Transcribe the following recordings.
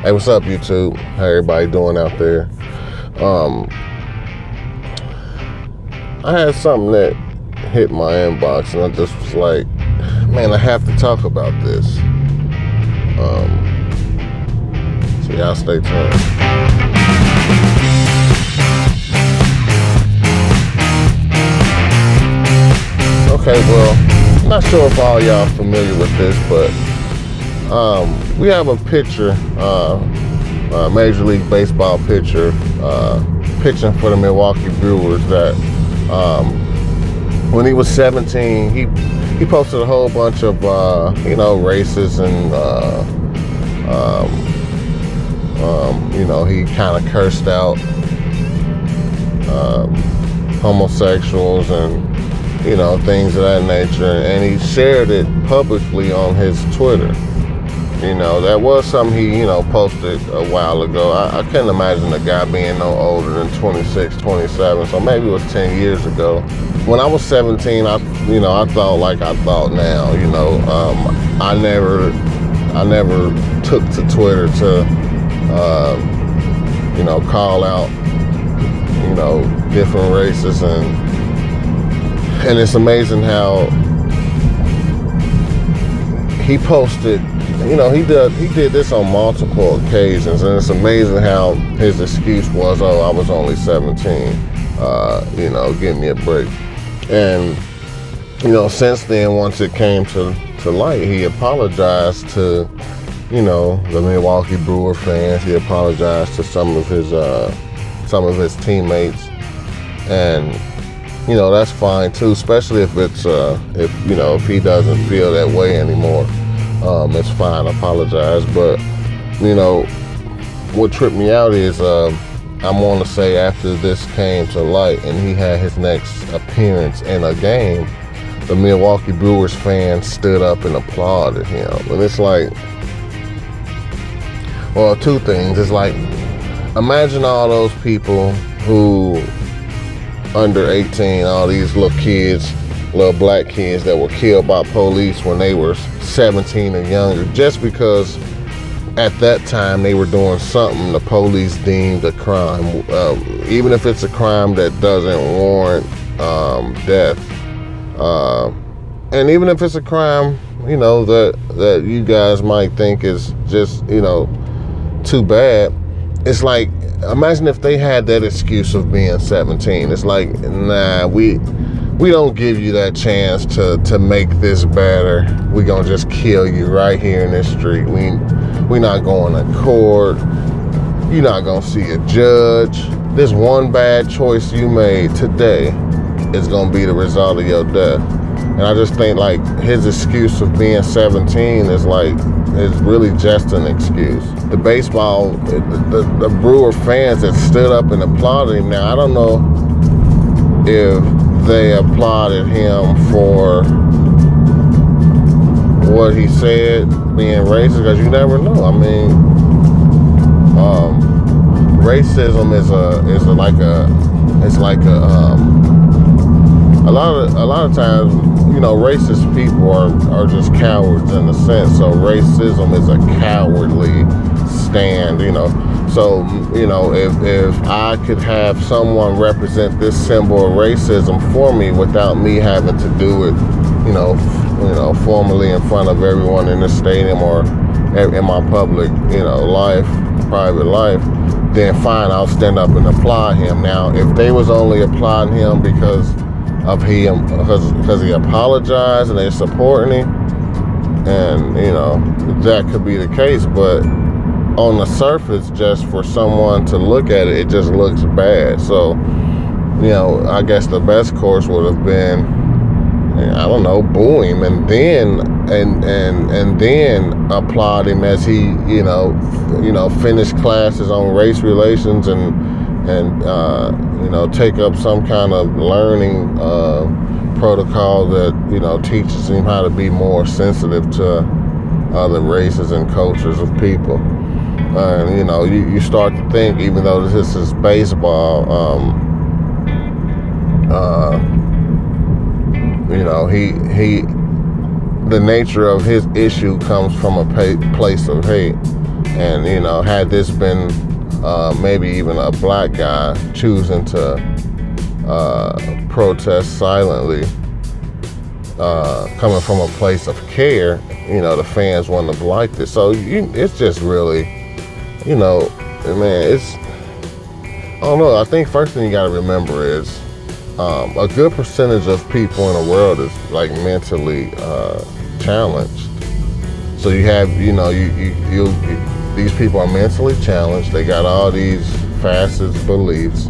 Hey, what's up, YouTube? How everybody doing out there? I had something that hit my inbox, and I just was like, man, I have to talk about this. So y'all stay tuned. Okay, well, I'm not sure if all y'all familiar with this, but we have a pitcher, Major League Baseball pitcher, pitching for the Milwaukee Brewers that when he was 17, he posted a whole bunch of, racist and, he kind of cursed out homosexuals and, things of that nature. And he shared it publicly on his Twitter. That was something he, posted a while ago. I couldn't imagine a guy being no older than 26, 27, so maybe it was 10 years ago. When I was 17, I thought like I thought now, I never took to Twitter to, call out, different races, and it's amazing how he posted. He did this on multiple occasions, and it's amazing how his excuse was, I was only 17, give me a break. And, since then, once it came to light, he apologized to, the Milwaukee Brewers fans. He apologized to some of his teammates, and, that's fine too, especially if it's, if he doesn't feel that way anymore. It's fine, apologize. But, what tripped me out is, I want to say after this came to light and he had his next appearance in a game, the Milwaukee Brewers fans stood up and applauded him. And it's like, well, two things. It's like, imagine all those people who, under 18, all these little kids, little black kids that were killed by police when they were 17 and younger, just because at that time they were doing something the police deemed a crime, even if it's a crime that doesn't warrant death, and even if it's a crime that you guys might think is just too bad. It's like, imagine if they had that excuse of being 17. It's like, nah, we don't give you that chance to make this better. We gonna just kill you right here in this street. We not going to court. You're not gonna see a judge. This one bad choice you made today is gonna be the result of your death. And I just think like his excuse of being 17 is really just an excuse. The the Brewer fans that stood up and applauded him. Now I don't know if they applauded him for what he said being racist, because you never know. I mean, racism is a lot of times, racist people are just cowards in a sense. So racism is a cowardly stand, So, if I could have someone represent this symbol of racism for me without me having to do it, formally in front of everyone in the stadium or in my public, private life, then fine, I'll stand up and applaud him. Now, if they was only applauding him because he apologized and they're supporting him, and, that could be the case, but on the surface, just for someone to look at it, it just looks bad. So, I guess the best course would have been, boo him and then applaud him as he, finished classes on race relations and take up some kind of learning protocol that teaches him how to be more sensitive to other races and cultures of people. And you start to think, even though this is baseball, the nature of his issue comes from a place of hate. And you know, had this been maybe even a black guy choosing to protest silently, coming from a place of care, you know, the fans wouldn't have liked it. So it's just really, you know, man, it's, I don't know. I think first thing you got to remember is a good percentage of people in the world is like mentally challenged. So you have, you know, these people are mentally challenged. They got all these fascist beliefs.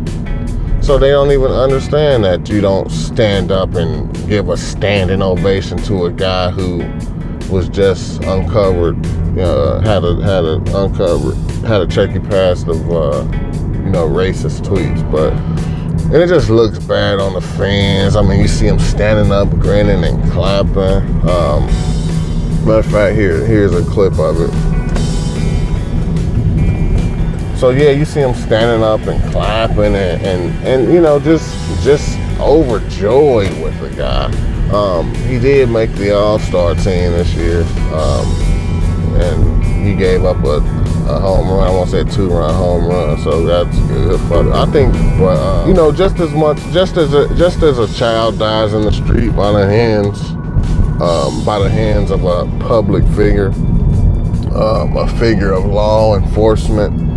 So they don't even understand that you don't stand up and give a standing ovation to a guy who was just uncovered, had a checky past of, you know, racist tweets. But, and it just looks bad on the fans. I mean, you see them standing up, grinning and clapping. Matter of fact, here's a clip of it. So yeah, you see him standing up and clapping and you know, just overjoyed with the guy. He did make the All-Star team this year, and he gave up a home run. I won't say a 2-run home run, so that's good. But I think, you know, just as a child dies in the street by the hands of a public figure, a figure of law enforcement.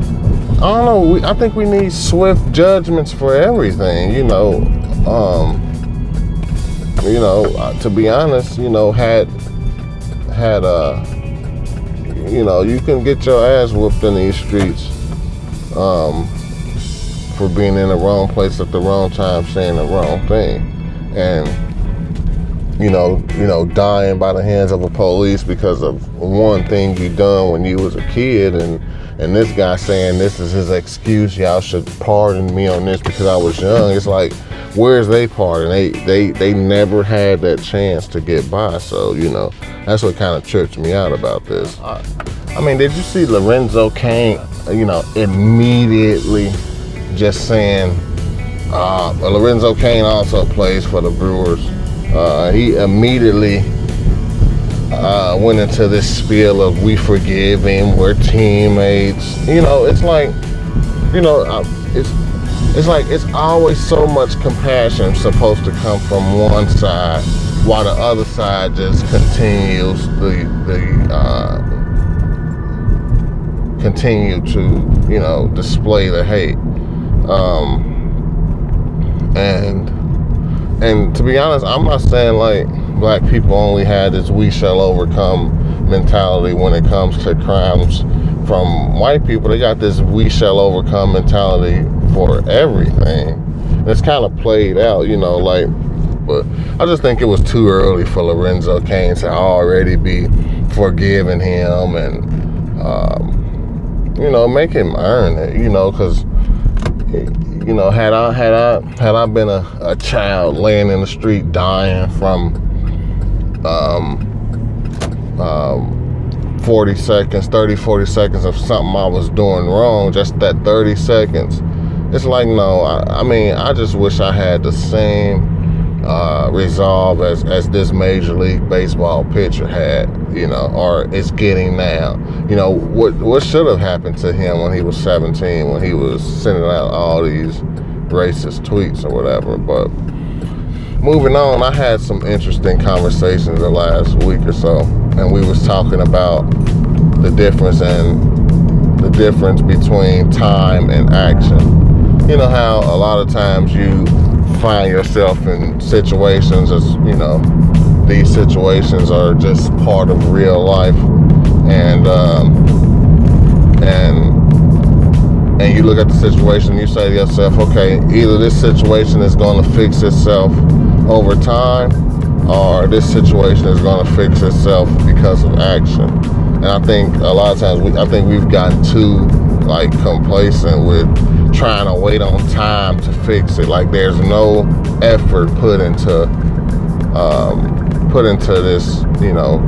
I don't know. I think we need swift judgments for everything. You know, to be honest, you know, you know, you can get your ass whooped in these streets for being in the wrong place at the wrong time, saying the wrong thing, and you know, dying by the hands of a police because of one thing you done when you was a kid, and this guy saying this is his excuse, y'all should pardon me on this because I was young. It's like, where's they pardon? They never had that chance to get by. So, you know, that's what kind of tripped me out about this. I mean, did you see Lorenzo Cain, you know, immediately just saying, Lorenzo Cain also plays for the Brewers. He immediately went into this spiel of we forgive him, we're teammates. You know, it's like, you know, it's like it's always so much compassion supposed to come from one side, while the other side just continues continue to, you know, display the hate. And to be honest, I'm not saying like black people only had this we shall overcome mentality when it comes to crimes from white people. They got this we shall overcome mentality for everything. It's kind of played out, you know, like, but I just think it was too early for Lorenzo Cain to already be forgiving him and, you know, make him earn it, you know, because, you know, had I been a child laying in the street dying from 40 seconds of something I was doing wrong, just that 30 seconds, it's like, no, I mean, I just wish I had the same resolve as this Major League Baseball pitcher had, you know, or is getting now. You know, what should have happened to him when he was 17, when he was sending out all these racist tweets or whatever. But moving on, I had some interesting conversations the last week or so, and we was talking about the difference between time and action. You know how a lot of times you find yourself in situations, as you know, these situations are just part of real life, and you look at the situation and you say to yourself, okay, either this situation is going to fix itself over time, or this situation is going to fix itself because of action. And I think a lot of times we've gotten too like complacent with trying to wait on time to fix it. Like there's no effort put into this, you know,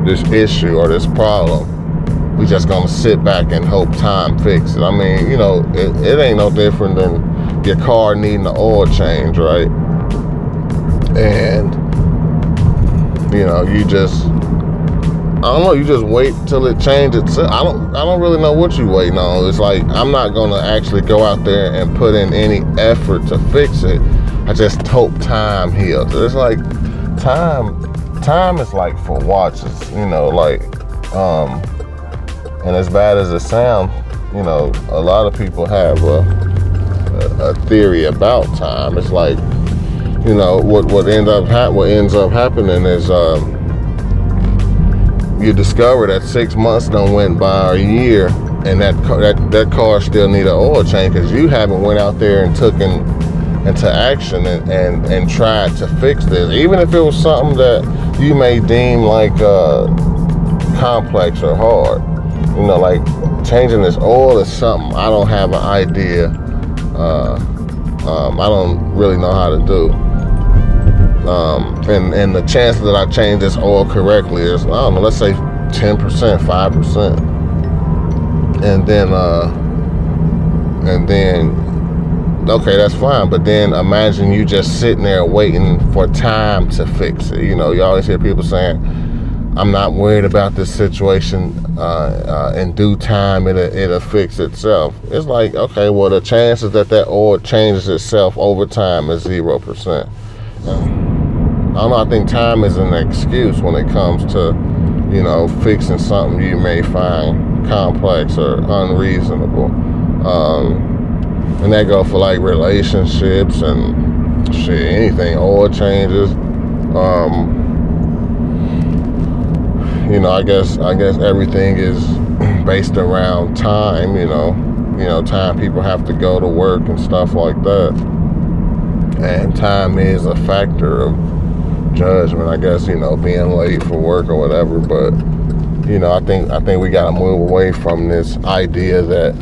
this issue or this problem. We just gonna sit back and hope time fix it. I mean, you know, it ain't no different than your car needing an oil change, right? And you know, you just don't know, you just wait till it changes. I don't really know what you waiting on. It's like, I'm not gonna actually go out there and put in any effort to fix it. I just hope time heals. It's like time is like for watches, you know, like, and as bad as it sounds, you know, a lot of people have a theory about time. It's like, you know, what ends up happening is you discover that 6 months done went by, or a year, and that car still need an oil change because you haven't went out there and took into action and tried to fix this, even if it was something that you may deem like complex or hard. You know, like changing this oil is something I don't have an idea. I don't really know how to do. And the chances that I change this oil correctly is, I don't know, let's say 10%, 5%. And then, okay, that's fine. But then imagine you just sitting there waiting for time to fix it. You know, you always hear people saying, I'm not worried about this situation. In due time, it'll fix itself. It's like, okay, well, the chances that oil changes itself over time is 0%. I don't know, I think time is an excuse when it comes to, you know, fixing something you may find complex or unreasonable. And that goes for like relationships and shit, anything, oil changes. You know, I guess everything is based around time, you know, time people have to go to work and stuff like that. And time is a factor of judgment, I guess, you know, being late for work or whatever. But, you know, I think we got to move away from this idea that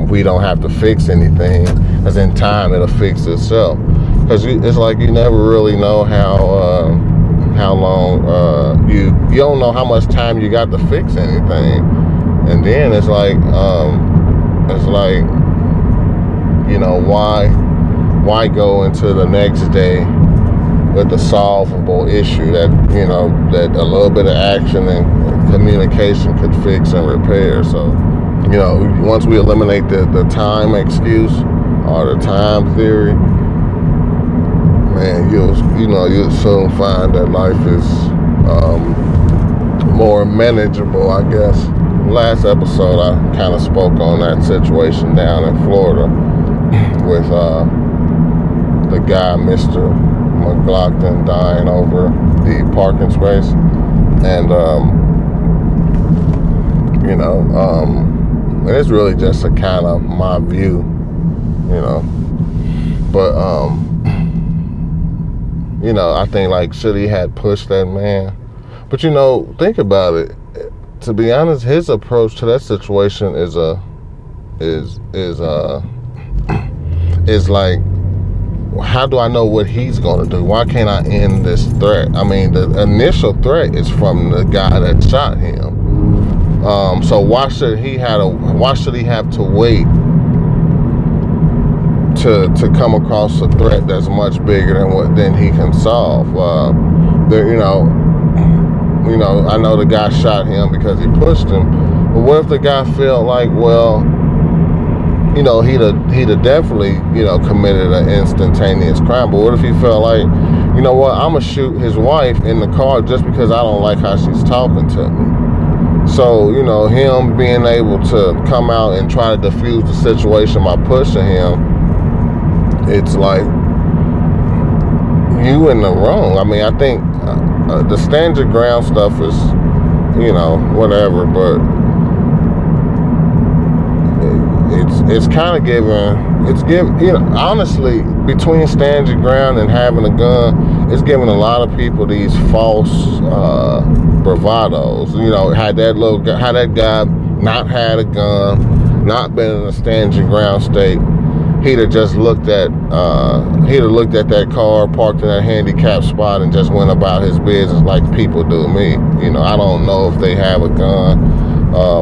we don't have to fix anything, as in time it'll fix itself. Because it's like you never really know how long you don't know how much time you got to fix anything. And then it's like you know, why go into the next day with a solvable issue that, you know, that a little bit of action and communication could fix and repair. So, you know, once we eliminate the time excuse or the time theory, man, you'll soon find that life is more manageable, I guess. Last episode, I kind of spoke on that situation down in Florida with the guy, Mr. McGlockton, dying over the parking space. And, you know, it's really just a kind of my view, you know. But, you know, I think, like, should he had pushed that man? But, you know, think about it. To be honest, his approach to that situation is like, how do I know what he's going to do? Why can't I end this threat? I mean, the initial threat is from the guy that shot him. So why should he have to wait to come across a threat that's much bigger than he can solve? You know, I know the guy shot him because he pushed him, but what if the guy felt like, well, you know, he'd have definitely, you know, committed an instantaneous crime. But what if he felt like, you know what, I'm gonna shoot his wife in the car just because I don't like how she's talking to me. So, you know, him being able to come out and try to defuse the situation by pushing him, it's like, you in the wrong. I mean, I think the stand your ground stuff is, you know, whatever, but it's kind of giving, you know, honestly, between stand your ground and having a gun, it's giving a lot of people these false bravados. You know, had that guy not had a gun, not been in a stand your ground state, he'd have just looked at that car parked in that handicapped spot and just went about his business like people do me. You know, I don't know if they have a gun,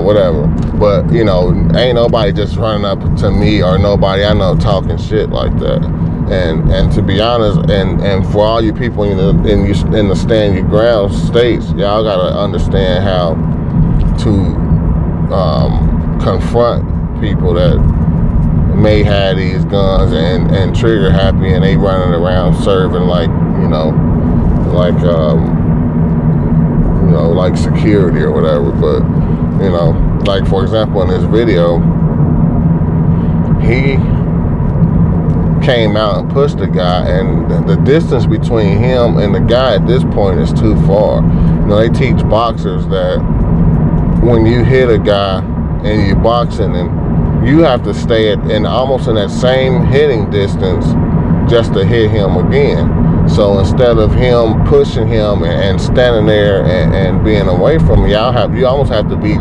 whatever. But, you know, ain't nobody just running up to me or nobody I know talking shit like that. And to be honest, and for all you people in the stand your ground states, y'all gotta understand how to confront people that may have these guns and trigger happy, and they running around serving like like security or whatever. But like for example in this video, he came out and pushed the guy, and the distance between him and the guy at this point is too far. They teach boxers that when you hit a guy and you're boxing, and you have to stay almost in that same hitting distance just to hit him again. So instead of him pushing him and standing there and being away from you, you almost have to be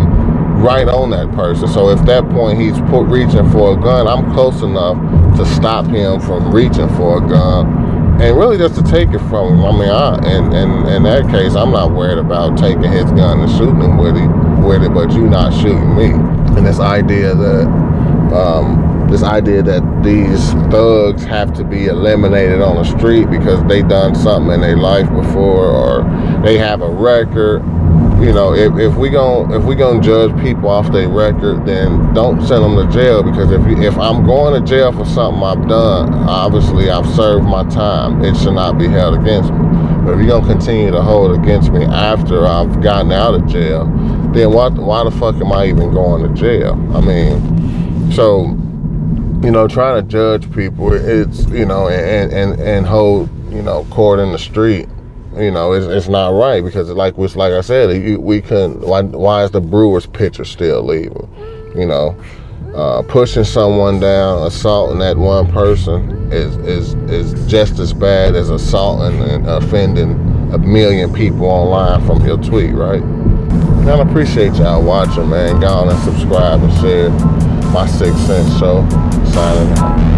right on that person. So if at that point he's reaching for a gun, I'm close enough to stop him from reaching for a gun, and really just to take it from him. I mean, in that case, I'm not worried about taking his gun and shooting him with it, but you not shooting me. And this idea that these thugs have to be eliminated on the street because they done something in their life before, or they have a record. If we gonna judge people off their record, then don't send them to jail, because if I'm going to jail for something I've done, obviously I've served my time. It should not be held against me. But if you're gonna continue to hold it against me after I've gotten out of jail, then why the fuck am I even going to jail? I mean, so trying to judge people, it's and hold court in the street, it's not right, because like I said, we couldn't. Why is the Brewers pitcher still leaving? Pushing someone down, assaulting that one person is just as bad as assaulting and offending 1 million people online from your tweet, right? And I appreciate y'all watching, man. Go on and subscribe and share. My 6 Cents Show, signing out.